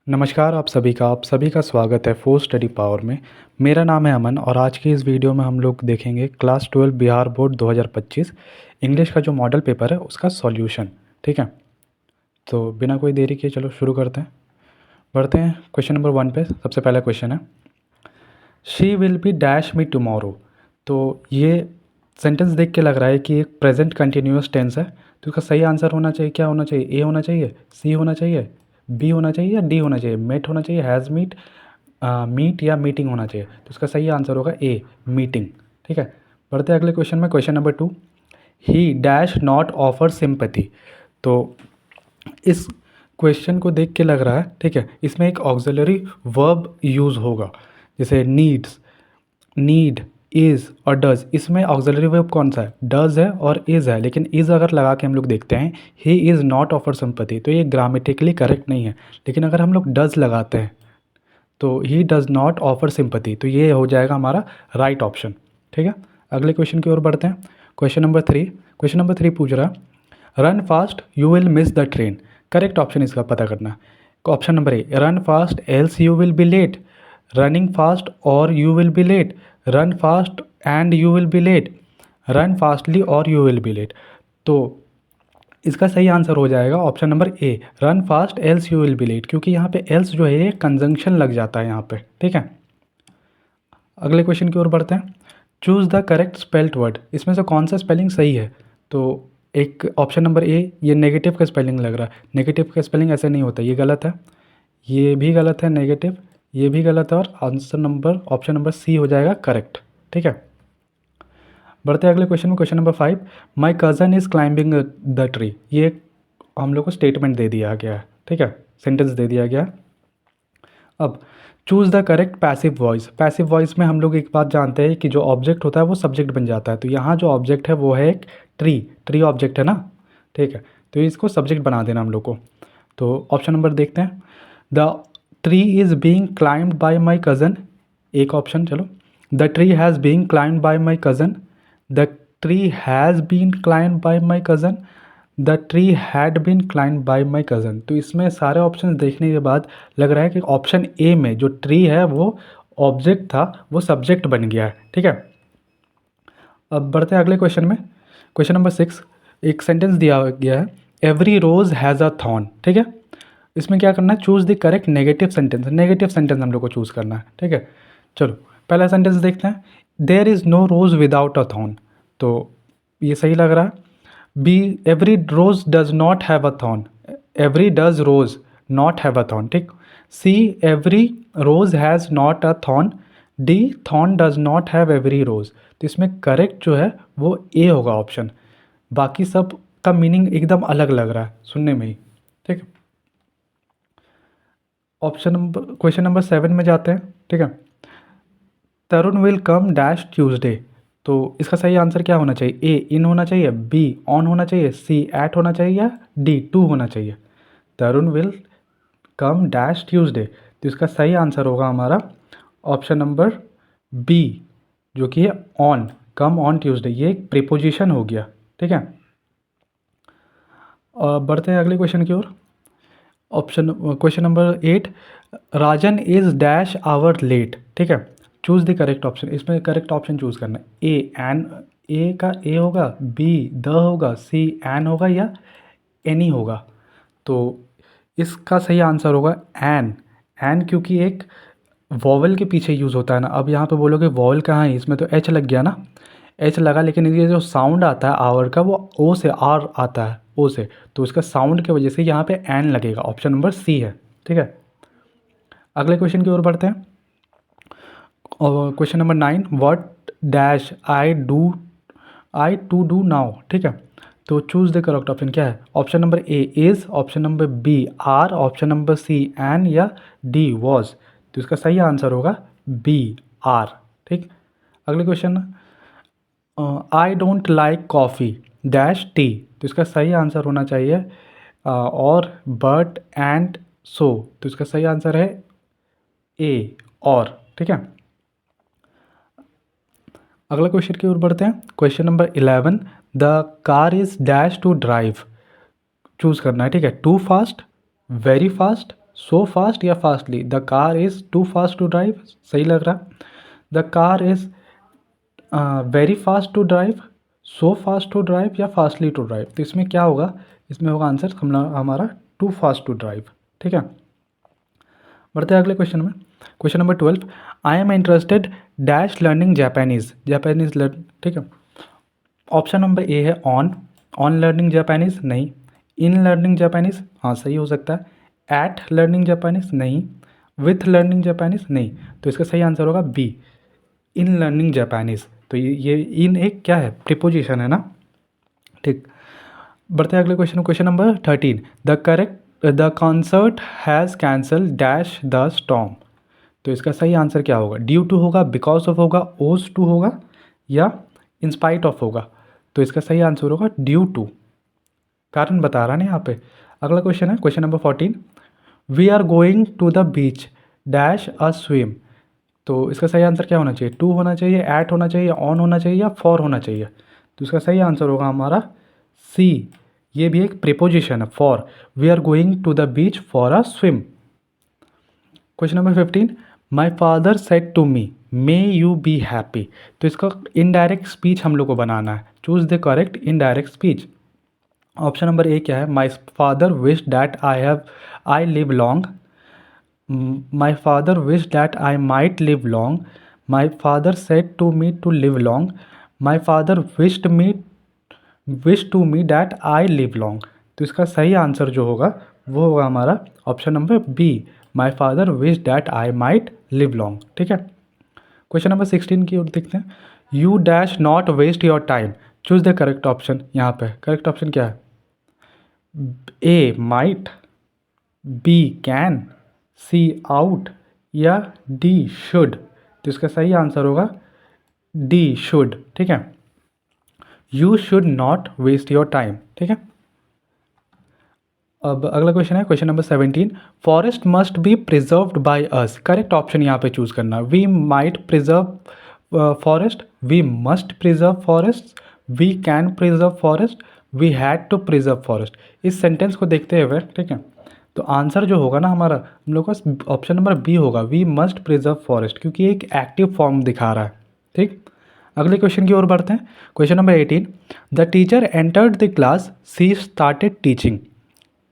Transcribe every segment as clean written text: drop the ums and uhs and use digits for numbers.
नमस्कार आप सभी का स्वागत है फोर स्टडी पावर में। मेरा नाम है अमन और आज की इस वीडियो में हम लोग देखेंगे क्लास 12 बिहार बोर्ड 2025 इंग्लिश का जो मॉडल पेपर है उसका सॉल्यूशन। ठीक है, तो बिना कोई देरी किए चलो शुरू करते हैं। बढ़ते हैं क्वेश्चन नंबर 1 पे। सबसे पहला क्वेश्चन है she will be dash me tomorrow. तो ये सेंटेंस देख के लग रहा है कि एक प्रेजेंट कंटिन्यूअस टेंस है, तो इसका सही आंसर होना चाहिए, क्या होना चाहिए? ए होना चाहिए, सी होना चाहिए, बी होना चाहिए या डी होना चाहिए? मेट होना चाहिए, हैज़ मीट, मीट या मीटिंग होना चाहिए? तो इसका सही आंसर होगा ए, मीटिंग। ठीक है, बढ़ते हैं अगले क्वेश्चन में। Question number 2, he dash not offer sympathy. तो इस क्वेश्चन को देख के लग रहा है, ठीक है, इसमें एक ऑक्सिलरी वर्ब यूज़ होगा, जैसे नीड्स, नीड, इज़ और डज़। इसमें ऑक्सिलरी वर्ब कौन सा है? डज़ है और इज़ है, लेकिन इज़ अगर लगा के हम लोग देखते हैं he is not offer sympathy, तो ये ग्रामेटिकली करेक्ट नहीं है। लेकिन अगर हम लोग डज़ लगाते हैं तो he does not offer sympathy, तो ये हो जाएगा हमारा राइट ऑप्शन। ठीक है, अगले क्वेश्चन की ओर बढ़ते हैं। क्वेश्चन नंबर 3 पूछ रहा है run fast you will miss the train. Correct option इसका पता करना है। Option number A, run fast else you will be late, running fast or you will be late, run fast and you will be late, run fastly or you will be late. तो इसका सही answer हो जाएगा option number A, run fast else you will be late, क्योंकि यहाँ पे else जो है कंजंक्शन लग जाता है यहाँ पे। ठीक है, अगले क्वेश्चन की ओर बढ़ते हैं। Choose the correct spelled word. इसमें से कौन सा स्पेलिंग सही है? तो एक ऑप्शन नंबर ए, ये नेगेटिव का स्पेलिंग लग रहा है। नेगेटिव का स्पेलिंग ऐसे नहीं होता, ये गलत है, ये भी गलत है, नेगेटिव, ये भी गलत है, और answer number option number C हो जाएगा करेक्ट। ठीक है, बढ़ते हैं अगले क्वेश्चन में। Question number 5, my cousin is climbing the tree. ये हम लोग को स्टेटमेंट दे दिया गया है, ठीक है, सेंटेंस दे दिया गया है। अब choose the correct passive voice. Passive voice में हम लोग एक बात जानते हैं कि जो ऑब्जेक्ट होता है वो सब्जेक्ट बन जाता है, तो यहाँ जो ऑब्जेक्ट है वो है एक ट्री, ट्री ऑब्जेक्ट है ना। ठीक है, तो इसको सब्जेक्ट बना देना हम लोग को। तो ऑप्शन नंबर देखते हैं, the tree is being climbed by my cousin. एक ऑप्शन, चलो, the tree has being climbed by my cousin, the tree has been climbed by my cousin, the tree had been climbed by my cousin. तो इसमें सारे option देखने के बाद लग रहा है कि ऑप्शन ए में जो ट्री है वो ऑब्जेक्ट था, वो सब्जेक्ट बन गया है। ठीक है, अब बढ़ते हैं अगले क्वेश्चन में। क्वेश्चन नंबर 6, एक सेंटेंस दिया गया है, every rose has a thorn. ठीक है, इसमें क्या करना है? Choose the correct negative sentence. Negative sentence हम लोग को चूज़ करना है। ठीक है, चलो पहला सेंटेंस देखते हैं, there is no rose without a thorn. तो ये सही लग रहा है। B, every rose does not have a thorn, every does rose not have a thorn. ठीक, C, every rose has not a thorn, D, thorn does not have every rose. तो इसमें correct जो है वो ए होगा ऑप्शन। बाकी सब का मीनिंग एकदम अलग लग रहा है सुनने में ही। ठीक है, क्वेश्चन नंबर 7 में जाते हैं। ठीक है, तरुण विल कम डैश ट्यूसडे। तो इसका सही आंसर क्या होना चाहिए? ए, इन होना चाहिए, बी, ऑन होना चाहिए, सी, एट होना चाहिए, या डी, टू होना चाहिए? तरुण विल कम डैश ट्यूसडे, तो इसका सही आंसर होगा हमारा ऑप्शन नंबर बी, जो कि है ऑन, कम ऑन ट्यूसडे। ये एक प्रीपोजिशन हो गया। ठीक है, बढ़ते हैं अगले क्वेश्चन की ओर। Question number 8, Rajan is dash hour late. ठीक है, चूज़ द करेक्ट ऑप्शन। इसमें करेक्ट ऑप्शन चूज़ करना है। ए, एन, ए का ए होगा, बी द होगा, सी एन होगा, या एनी होगा? तो इसका सही आंसर होगा एन। एन क्योंकि एक वॉवल के पीछे यूज़ होता है ना। अब यहाँ पे बोलोगे वॉवल कहाँ है, इसमें तो एच लग गया ना, एच लगा, लेकिन ये जो साउंड आता है आवर का वो ओ से, आर आता है ओ से, तो इसका साउंड की वजह से यहाँ पे एन लगेगा। ऑप्शन नंबर सी है। ठीक है, अगले क्वेश्चन की ओर बढ़ते हैं। और question number 9, what dash I to do now. ठीक है, तो चूज़ द करेक्ट ऑप्शन क्या है? Option number A, is, option number B, are, option number C, an, या डी, वॉज। तो इसका सही आंसर होगा बी, आर। ठीक, अगले question, I don't like coffee dash tea. तो इसका सही आंसर होना चाहिए और, बट, एंड, सो। तो इसका सही आंसर है ए, और। ठीक है, अगला क्वेश्चन की ओर बढ़ते हैं। Question number 11, the car is dash to drive. Choose करना है, ठीक है। Too fast, very fast, so fast या fastly. The car is too fast to drive, सही लग रहा। The car is very fast to drive, so fast to drive या fastly to drive. तो इसमें क्या होगा, इसमें होगा आंसर हमारा टू फास्ट टू ड्राइव, ठीक है। बढ़ते हैं अगले क्वेश्चन में। Question number 12, I am interested dash learning Japanese, Japanese learn, ठीक है। ऑप्शन नंबर ए है ऑन लर्निंग जापानीज़, नहीं। इन लर्निंग जापानीज़, हाँ सही हो सकता है। एट लर्निंग जापानीज़, नहीं। विथ लर्निंग जापानीज़, नहीं। तो इसका सही आंसर होगा बी, इन लर्निंग जापानीज़। तो ये इन एक क्या है, प्रीपोजिशन है ना, ठीक। बढ़ते हैं अगले question, question number 13, the concert has cancel dash the storm. तो इसका सही आंसर क्या होगा, ड्यू टू होगा, बिकॉज ऑफ होगा, ओज टू होगा या इन स्पाइट ऑफ होगा। तो इसका सही आंसर होगा ड्यू टू, कारण बता रहा ना यहाँ पे। अगला क्वेश्चन है question number 14, we are going to the beach dash a swim. तो इसका सही आंसर क्या होना चाहिए, टू होना चाहिए, एट होना चाहिए, ऑन होना चाहिए या फॉर होना चाहिए। तो इसका सही आंसर होगा हमारा सी, ये भी एक प्रीपोजिशन है, for. We are going to the beach for a swim. Question number 15, my father said to me may you be happy. तो इसका इनडायरेक्ट स्पीच हम लोग को बनाना है, choose the correct indirect speech. Option number A क्या है, my father wish that I live long, my father wish that I might live long, my father said to me to live long, my father wish to me that I live long. तो इसका सही answer जो होगा वो होगा हमारा option number B, my father wish that I might live long, ठीक है। क्वेश्चन नंबर 16 की ओर देखते हैं, you dash not waste your time, choose the correct option. यहाँ पे करेक्ट ऑप्शन क्या है, A might, B can, C out या डी शुड। तो इसका सही आंसर होगा डी शुड, ठीक है। You should not waste your time, ठीक है। अब अगला क्वेश्चन है question number 17, forest must be preserved by us. Correct option यहाँ पे चूज करना, we might preserve forest, we must preserve forest, we can preserve forest, we had to preserve forest. इस sentence को देखते हुए, ठीक है, तो आंसर जो होगा ना हमारा हम लोग का ऑप्शन नंबर बी होगा, वी मस्ट प्रिजर्व फॉरेस्ट, क्योंकि एक एक्टिव फॉर्म दिखा रहा है, ठीक। अगले क्वेश्चन की ओर बढ़ते हैं, question number 18, the teacher entered the class, she started teaching.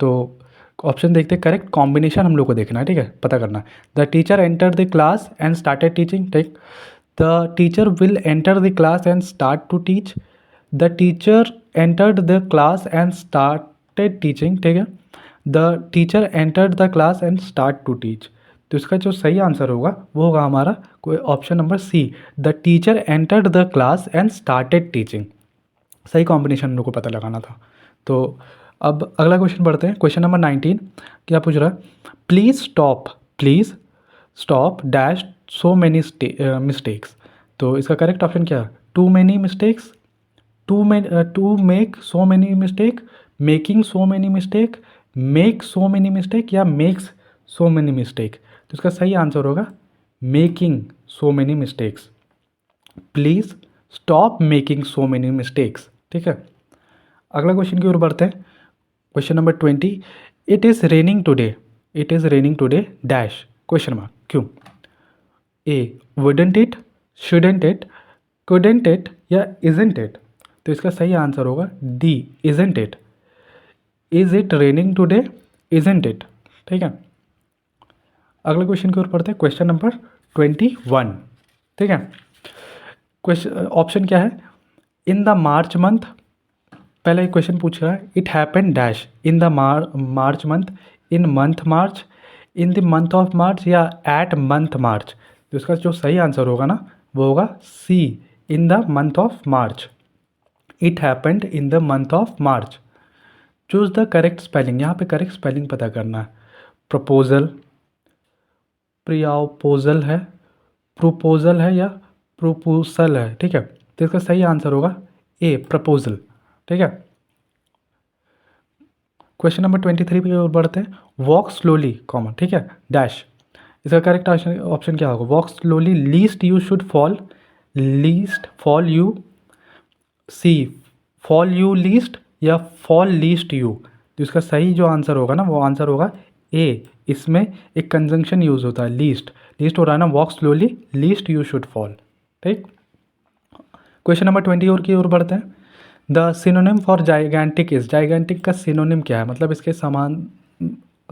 तो ऑप्शन देखते हैं, करेक्ट कॉम्बिनेशन हम लोग को देखना है, ठीक है, पता करना है। The teacher enter the class and started teaching, ठीक। The teacher will enter the class and start to teach, the teacher entered the class and started teaching, ठीक है। The teacher entered the class and start to teach. तो इसका जो सही answer होगा वो होगा हमारा कोई option number C, the teacher entered the class and started teaching. सही कॉम्बिनेशन हम लोग को पता लगाना था। तो अब अगला क्वेश्चन बढ़ते हैं, क्वेश्चन नंबर 19 क्या पूछ रहा है, please stop dash so many mistakes. तो इसका करेक्ट ऑप्शन क्या है, too many mistakes, to make so many mistake, making so many mistake, make so many mistake या मेक्स सो मैनी मिस्टेक। तो इसका सही आंसर होगा making so many mistakes, please stop making so many mistakes, ठीक है। अगला question की ओर बढ़ते हैं, question number 20, it is raining today dash, question mark, क्यों। A wouldn't it, shouldn't it, couldn't it या इजंट इट। तो इसका सही आंसर होगा D, isn't it. Is it raining today, isn't it, ठीक है। अगले क्वेश्चन की ओर पढ़ते हैं, क्वेश्चन नंबर 21, ठीक है। क्वेश्चन ऑप्शन क्या है, इन द मार्च मंथ, पहले क्वेश्चन पूछ रहा है, it happen dash in the March month, in month March, in the month of मार्च या एट मंथ मार्च। तो इसका जो सही आंसर होगा ना वो होगा C, in the month of March, it happened in the month of March. Choose the correct spelling, यहाँ पे करेक्ट स्पेलिंग पता करना है। प्रपोजल, प्रियापोजल है, प्रोपोजल है या प्रोपोसल है, ठीक है। तो इसका सही आंसर होगा ए, प्रपोजल, ठीक है। क्वेश्चन नंबर 23 पे और बढ़ते हैं, वॉक स्लोली कॉमन, ठीक है, डैश। इसका करेक्ट ऑप्शन क्या होगा, walk slowly lest you should fall, lest fall you, see fall you lest या फॉल लीस्ट यू। तो इसका सही जो आंसर होगा ना वो आंसर होगा ए। इसमें एक कंजंक्शन यूज़ होता है, लीस्ट। लीस्ट हो रहा है ना, walk slowly lest you should fall. ठीक। क्वेश्चन नंबर 20 और की ओर बढ़ते हैं। The synonym for gigantic is, gigantic का सिनोनिम क्या है, मतलब इसके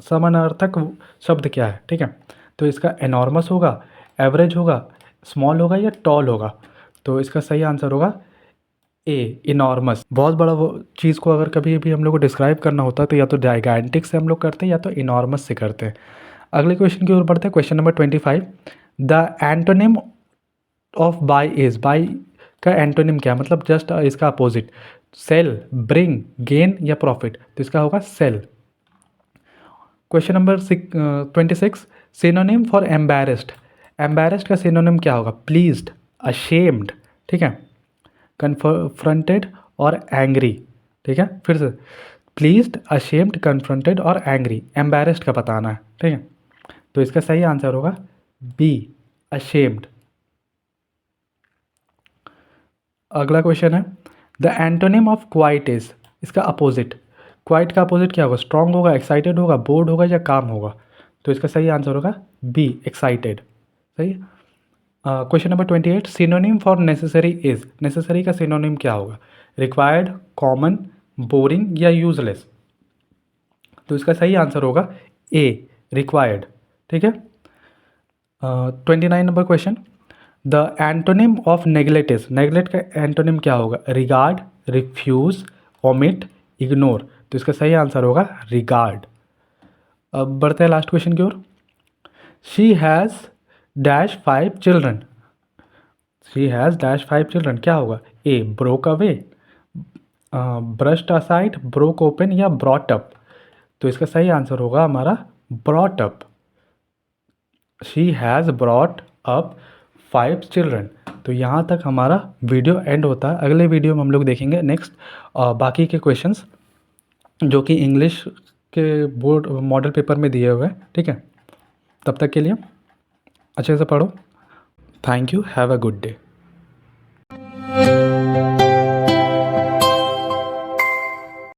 समानार्थक शब्द क्या है। ठीक है, तो इसका एनॉर्मस होगा, एवरेज होगा, स्मॉल होगा या टॉल होगा। तो इसका सही आंसर होगा ए, इनॉर्मस। बहुत बड़ा वो चीज़ को अगर कभी भी हम लोग को डिस्क्राइब करना होता है तो या तो जाइगैंटिक से हम लोग करते हैं या तो इनॉर्मस से करते हैं। अगले क्वेश्चन की ओर बढ़ते हैं। Question number 25। The antonym of buy is, buy का एंटोनिम क्या है, मतलब जस्ट इसका अपोजिट। सेल, ब्रिंग, गेन या प्रॉफिट। तो इसका होगा sell. Question number 26। Synonym for embarrassed, embarrassed का सिनोनिम क्या होगा, प्लीज्ड, अशेम्ड। ठीक है, कन्फ्रंटेड और एंग्री। ठीक है, फिर से प्लीज्ड, अशेम्ड, कन्फ्रंटेड और एंग्री। एम्बैरेस्ड का बताना है। ठीक है, तो इसका सही आंसर होगा बी, अशेम्ड। अगला क्वेश्चन है the antonym of quite is, इसका अपोजिट। क्वाइट का अपोजिट क्या होगा, स्ट्रांग होगा, एक्साइटेड होगा, बोर्ड होगा या काम होगा। तो इसका सही आंसर होगा बी, एक्साइटेड। सही। Question number 28। Synonym for necessary is, necessary का सिनोनिम क्या होगा, रिक्वायर्ड, कॉमन, बोरिंग या यूजलेस। तो इसका सही आंसर होगा ए, रिक्वायर्ड। ठीक है। 29 number question. The antonym of neglect is, neglect का एंटोनिम क्या होगा, रिगार्ड, रिफ्यूज, ओमिट, इग्नोर। तो इसका सही आंसर होगा रिगार्ड। अब बढ़ते हैं लास्ट क्वेश्चन की ओर। She has dash 5 children, she has dash 5 children क्या होगा, A, broke away, brushed aside, broke open या ब्रॉट अप। तो इसका सही आंसर होगा हमारा brought up. She has brought up 5 children. तो यहाँ तक हमारा वीडियो एंड होता है। अगले वीडियो में हम लोग देखेंगे नेक्स्ट बाकी के क्वेश्चंस जो कि इंग्लिश के बोर्ड मॉडल पेपर में दिए हुए हैं। ठीक है, तब तक के लिए अच्छे से पढ़ो। Thank you, have a good day.